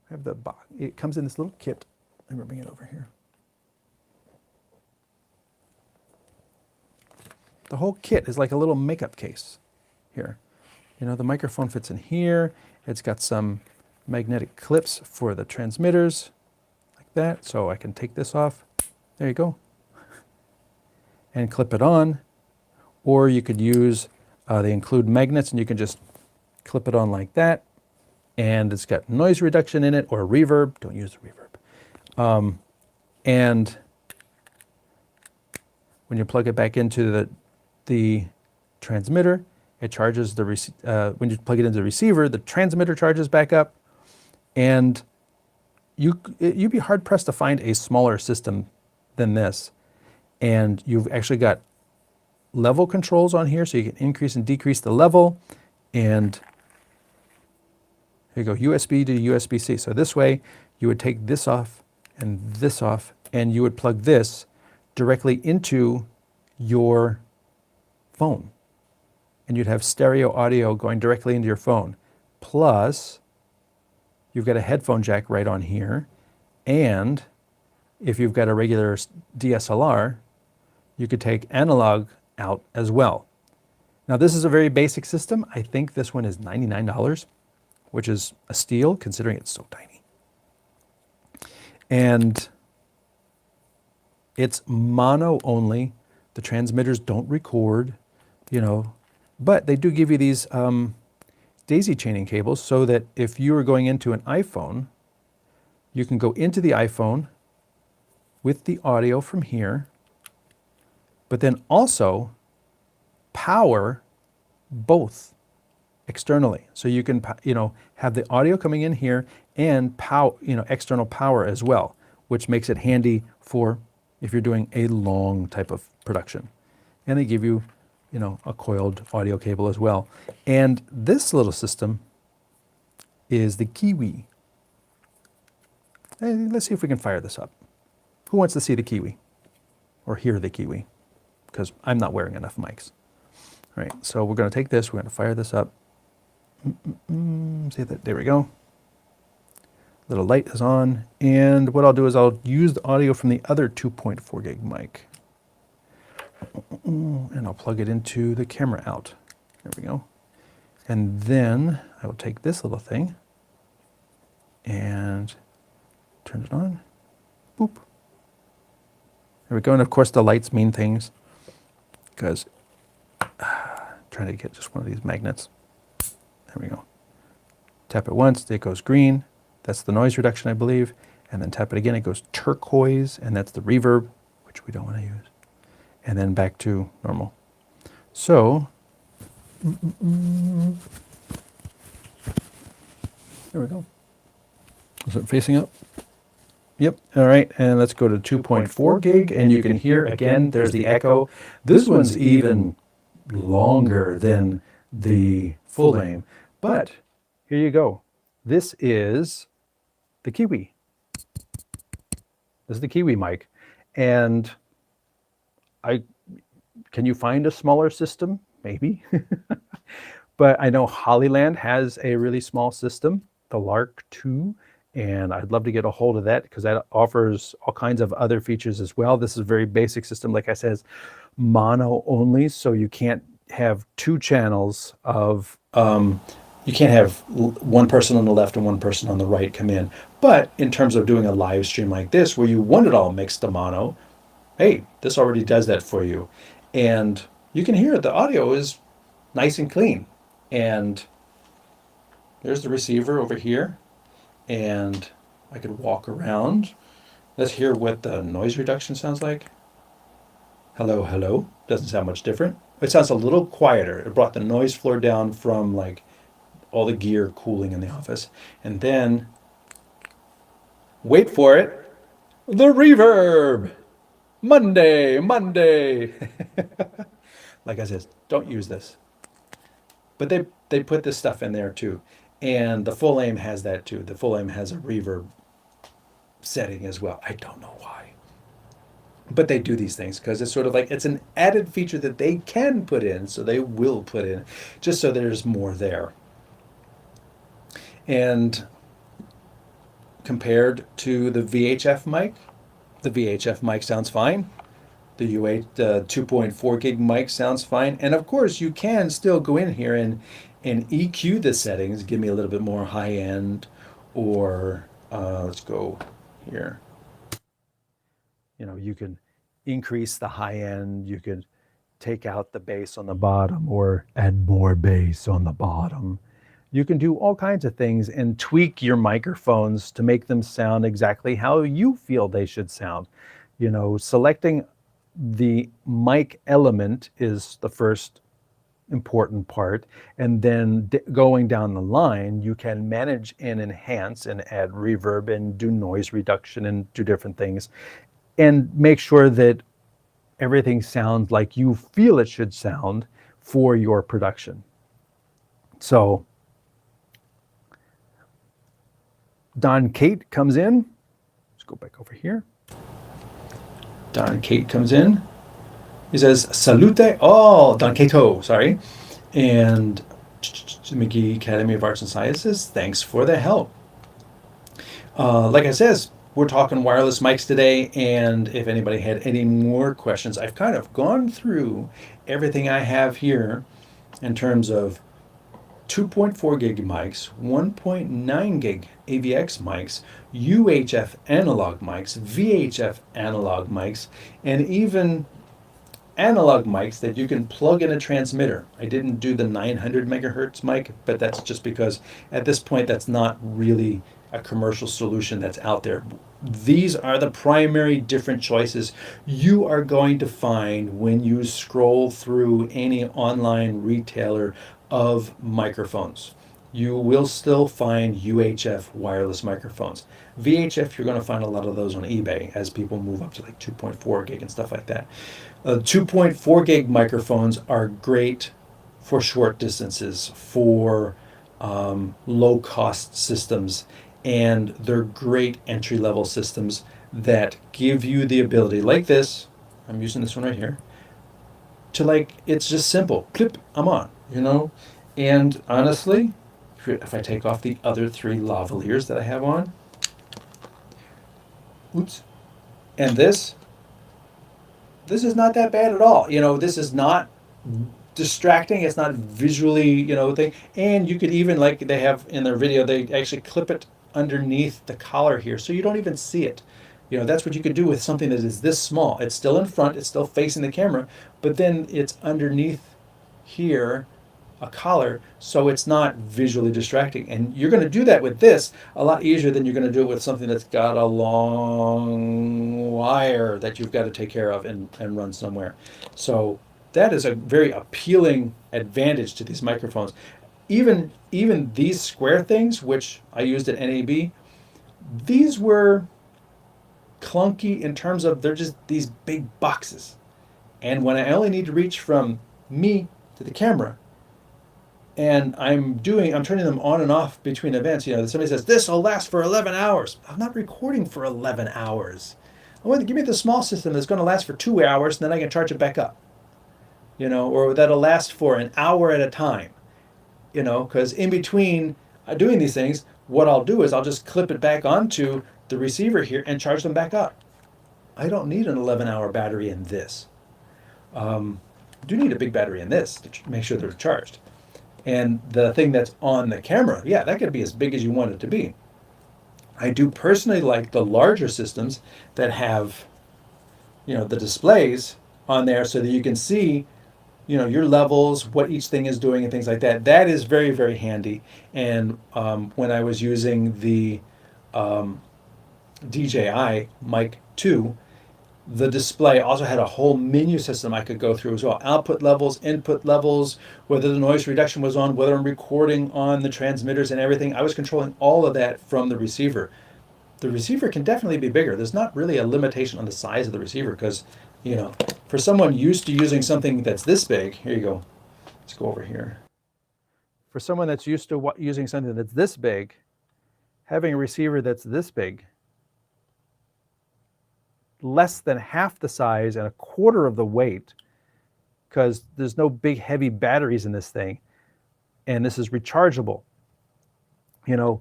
S1: I have the box. It comes in this little kit. Let me bring it over here. The whole kit is like a little makeup case here. The microphone fits in here. It's got some magnetic clips for the transmitters like that. So I can take this off. There you go. And clip it on. Or you could use, they include magnets and you can just clip it on like that. And it's got noise reduction in it or reverb. Don't use the reverb. And when you plug it back into the transmitter, it charges when you plug it into the receiver, the transmitter charges back up. And you'd be hard pressed to find a smaller system than this. And you've actually got level controls on here, so you can increase and decrease the level. And here you go, USB to USB-C. So this way, you would take this off, and you would plug this directly into your phone. And you'd have stereo audio going directly into your phone. Plus, you've got a headphone jack right on here. And if you've got a regular DSLR, you could take analog out as well. Now, this is a very basic system. I think this one is $99, which is a steal considering it's so tiny. And it's mono only. The transmitters don't record, you know, but they do give you these daisy chaining cables so that if you are going into an iPhone, you can go into the iPhone with the audio from here, but then also power both externally. So you can, you know, have the audio coming in here and power, you know, external power as well, which makes it handy for if you're doing a long type of production. And they give you, you know, a coiled audio cable as well. And this little system is the Kiwi. Hey, let's see if we can fire this up. Who wants to see the Kiwi or hear the Kiwi? Because I'm not wearing enough mics. All right, so we're going to take this, we're going to fire this up. See that? There we go. Little light is on. And what I'll do is I'll use the audio from the other 2.4 gig mic. And I'll plug it into the camera out. There we go. And then I will take this little thing and turn it on. Boop. There we go. And of course the lights mean things because trying to get just one of these magnets. There we go. Tap it once, it goes green. That's the noise reduction, I believe. And then tap it again, it goes turquoise, and that's the reverb, which we don't want to use. And then back to normal. So, there we go. Is it facing up? Yep, all right, and let's go to 2.4 gig, and you can hear, again, there's the echo. This one's even longer than the full name, but here you go. This is the Kiwi. This is the Kiwi mic, and can you find a smaller system? Maybe. But I know Hollyland has a really small system, the Lark 2, and I'd love to get a hold of that because that offers all kinds of other features as well. This is a very basic system, like I said, mono only, so you can't have two channels of, you can't have one person on the left and one person on the right come in. But in terms of doing a live stream like this, where you want it all mixed to mono, hey, this already does that for you. And you can hear the audio is nice and clean. And there's the receiver over here. And I could walk around. Let's hear what the noise reduction sounds like. Hello, hello. Doesn't sound much different. It sounds a little quieter. It brought the noise floor down from like all the gear cooling in the office. And then, wait for it, the reverb. Monday. Like I said, don't use this. But they put this stuff in there too. And the full aim has that too. The full aim has a reverb setting as well. I don't know why. But they do these things because it's sort of like it's an added feature that they can put in, so they will put in, just so there's more there. And compared to the VHF mic, the VHF mic sounds fine. The U8 2.4 gig mic sounds fine. And of course, you can still go in here and EQ the settings, give me a little bit more high end, or let's go here. You know, you can increase the high end, you could take out the bass on the bottom or add more bass on the bottom. You can do all kinds of things and tweak your microphones to make them sound exactly how you feel they should sound. You know, selecting the mic element is the first important part, and then going down the line, you can manage and enhance and add reverb and do noise reduction and do different things, and make sure that everything sounds like you feel it should sound for your production. So Don Kate comes in. Let's go back over here. Don Kate comes in He says, Salute, oh, Danketo, sorry. And McGee Academy of Arts and Sciences, thanks for the help. Like I says, we're talking wireless mics today, and if anybody had any more questions, I've kind of gone through everything I have here in terms of 2.4 gig mics, 1.9 gig AVX mics, UHF analog mics, VHF analog mics, and even analog mics that you can plug in a transmitter. I didn't do the 900 megahertz mic, but that's just because at this point that's not really a commercial solution that's out there. These are the primary different choices you are going to find when you scroll through any online retailer of microphones. You will still find UHF wireless microphones. VHF, you're going to find a lot of those on eBay as people move up to like 2.4 gig and stuff like that. 2.4 gig microphones are great for short distances, for low cost systems, and they're great entry level systems that give you the ability, like this, I'm using this one right here, to like, it's just simple. Clip, I'm on, you know? And honestly, if I take off the other three lavaliers that I have on, oops, and this is not that bad at all. You know, this is not distracting. It's not visually, you know, thing. And you could even, like they have in their video, they actually clip it underneath the collar here, so you don't even see it. You know, that's what you could do with something that is this small. It's still in front, it's still facing the camera, but then it's underneath here, a collar, so it's not visually distracting. And you're going to do that with this a lot easier than you're going to do it with something that's got a long wire that you've got to take care of and run somewhere. So that is a very appealing advantage to these microphones. Even these square things, which I used at NAB, these were clunky in terms of they're just these big boxes. And when I only need to reach from me to the camera, and I'm turning them on and off between events. You know, somebody says, this will last for 11 hours. I'm not recording for 11 hours. I want to give me the small system that's going to last for 2 hours, and then I can charge it back up. You know, or that'll last for an hour at a time. You know, because in between doing these things, what I'll do is I'll just clip it back onto the receiver here and charge them back up. I don't need an 11-hour battery in this. I do need a big battery in this to make sure they're charged. And the thing that's on the camera, yeah, that could be as big as you want it to be. I do personally like the larger systems that have, you know, the displays on there so that you can see, you know, your levels, what each thing is doing and things like that. That is very, very handy. And when I was using the DJI Mic 2, the display also had a whole menu system I could go through as well. Output levels, input levels, whether the noise reduction was on, whether I'm recording on the transmitters and everything. I was controlling all of that from the receiver. The receiver can definitely be bigger. There's not really a limitation on the size of the receiver because, you know, for someone used to using something that's this big, here you go. Let's go over here. For someone that's used to using something that's this big, having a receiver that's this big, less than half the size and a quarter of the weight, because there's no big heavy batteries in this thing, and this is rechargeable. You know,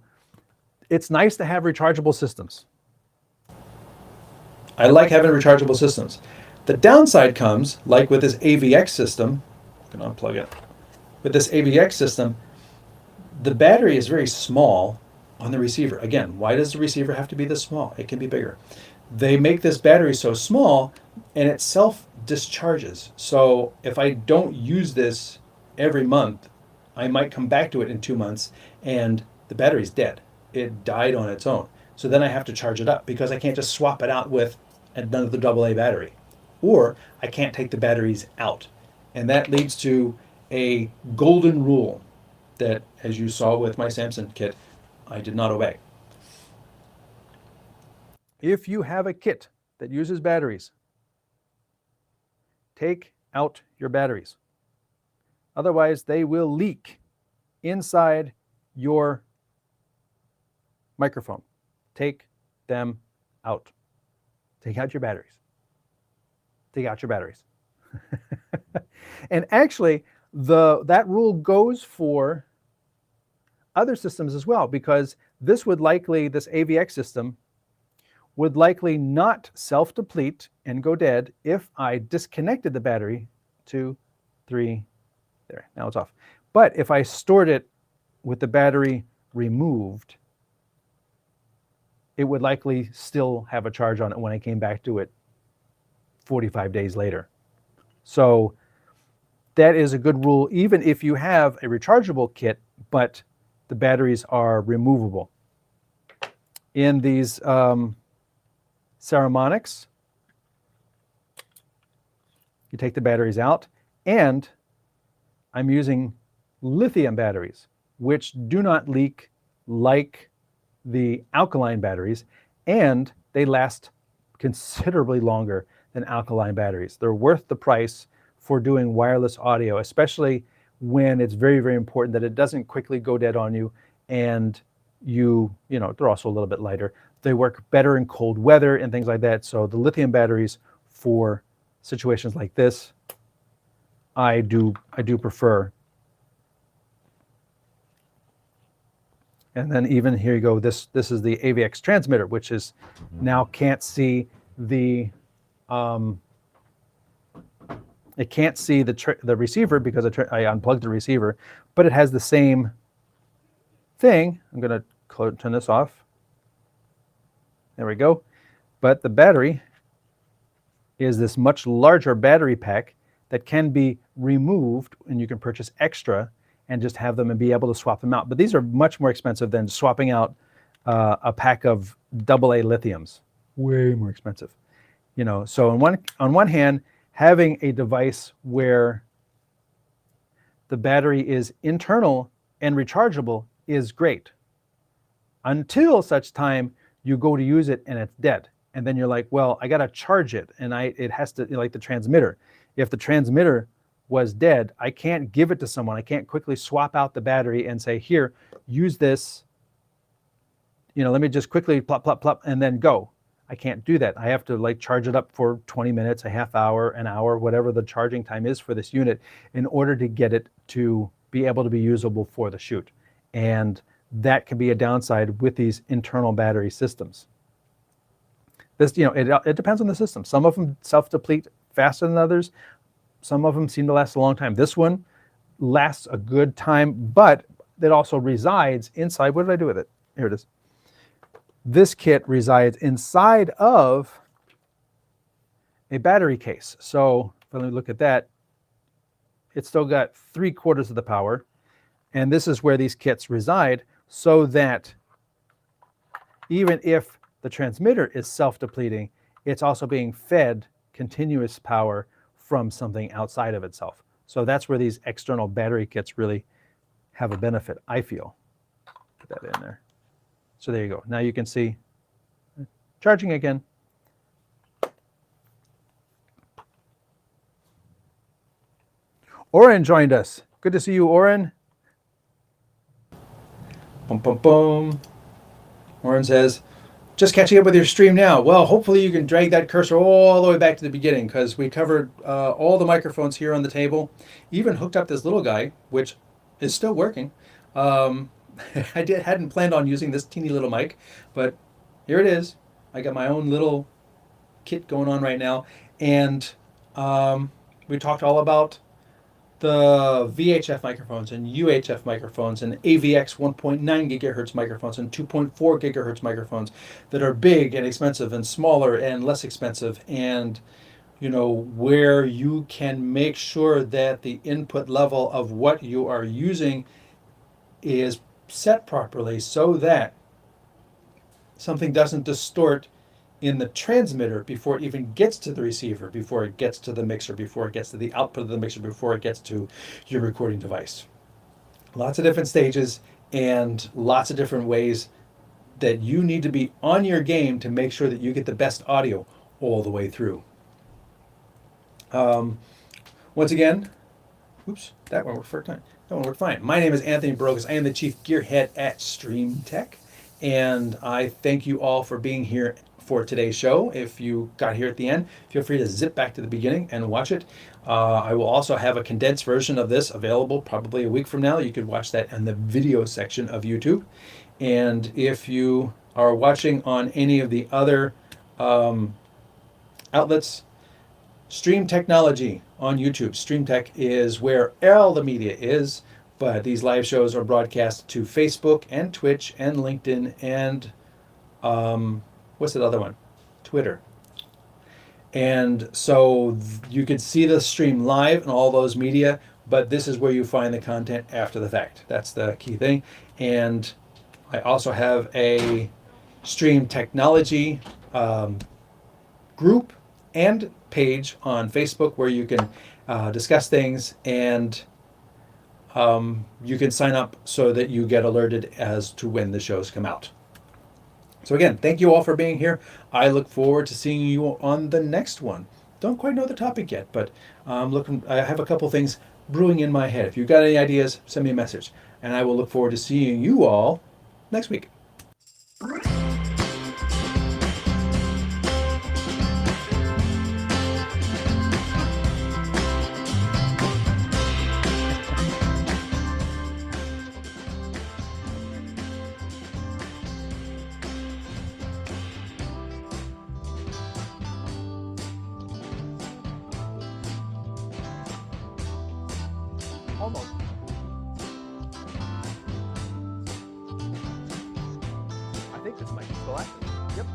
S1: it's nice to have rechargeable systems. I like having rechargeable systems. The downside comes, like with this AVX system, I'm going to unplug it. With this AVX system, the battery is very small on the receiver. Again, why does the receiver have to be this small? It can be bigger. They make this battery so small and it self-discharges. So if I don't use this every month, I might come back to it in 2 months and the battery's dead. It died on its own. So then I have to charge it up because I can't just swap it out with another AA battery. Or I can't take the batteries out. And that leads to a golden rule that, as you saw with my Samson kit, I did not obey. If you have a kit that uses batteries, take out your batteries. Otherwise, they will leak inside your microphone. Take them out. Take out your batteries. Take out your batteries. And actually, that rule goes for other systems as well, because this AVX system would likely not self-deplete and go dead if I disconnected the battery. 2, 3, there, now it's off. But if I stored it with the battery removed, it would likely still have a charge on it when I came back to it 45 days later. So that is a good rule, even if you have a rechargeable kit, but the batteries are removable. In these Ceramonics, you take the batteries out, and I'm using lithium batteries, which do not leak like the alkaline batteries, and they last considerably longer than alkaline batteries. They're worth the price for doing wireless audio, especially when it's very, very important that it doesn't quickly go dead on you, and they're also a little bit lighter. They work better in cold weather and things like that. So the lithium batteries for situations like this, I do prefer. And then even here you go, this is the AVX transmitter, which is now can't see the it can't see the receiver because I unplugged the receiver, but it has the same thing. I'm going to turn this off. There we go. But the battery is this much larger battery pack that can be removed, and you can purchase extra and just have them and be able to swap them out. But these are much more expensive than swapping out a pack of AA lithiums. Way more expensive. So on one hand, having a device where the battery is internal and rechargeable is great, until such time you go to use it and it's dead. And then you're like, well, I got to charge it, and it has to, like the transmitter. If the transmitter was dead, I can't give it to someone. I can't quickly swap out the battery and say, here, use this. Let me just quickly plop, plop, plop, and then go. I can't do that. I have to charge it up for 20 minutes, a half hour, an hour, whatever the charging time is for this unit, in order to get it to be able to be usable for the shoot. And that can be a downside with these internal battery systems. This, it depends on the system. Some of them self-deplete faster than others. Some of them seem to last a long time. This one lasts a good time, but it also resides inside. What did I do with it? Here it is. This kit resides inside of a battery case. So let me look at that. It's still got 3/4 of the power. And this is where these kits reside, so that even if the transmitter is self-depleting, it's also being fed continuous power from something outside of itself. So that's where these external battery kits really have a benefit, I feel. Put that in there. So there you go. Now you can see charging again. Oren joined us. Good to see you, Oren. Boom, boom, boom. Oren says, just catching up with your stream now. Well, hopefully you can drag that cursor all the way back to the beginning, because we covered all the microphones here on the table, even hooked up this little guy, which is still working. I hadn't planned on using this teeny little mic, but here it is. I got my own little kit going on right now. And we talked all about the VHF microphones and UHF microphones and AVX 1.9 gigahertz microphones and 2.4 gigahertz microphones that are big and expensive and smaller and less expensive, and where you can make sure that the input level of what you are using is set properly so that something doesn't distort in the transmitter before it even gets to the receiver, before it gets to the mixer, before it gets to the output of the mixer, before it gets to your recording device. Lots of different stages and lots of different ways that you need to be on your game to make sure that you get the best audio all the way through. Once again, oops, that one worked fine. My name is Anthony Brogus. I am the Chief Gearhead at StreamTek, and I thank you all for being here for today's show. If you got here at the end, feel free to zip back to the beginning and watch it. I will also have a condensed version of this available probably a week from now. You could watch that in the video section of YouTube. And if you are watching on any of the other outlets, Stream Technology on YouTube. StreamTek is where all the media is, but these live shows are broadcast to Facebook and Twitch and LinkedIn and what's that other one? Twitter. And so you could see the stream live and all those media, but this is where you find the content after the fact. That's the key thing. And I also have a Stream Technology group and page on Facebook where you can discuss things, and you can sign up so that you get alerted as to when the shows come out. So again, thank you all for being here. I look forward to seeing you on the next one. Don't quite know the topic yet, but I have a couple things brewing in my head. If you've got any ideas, send me a message, and I will look forward to seeing you all next week. Almost. I think this might be still active. Yep.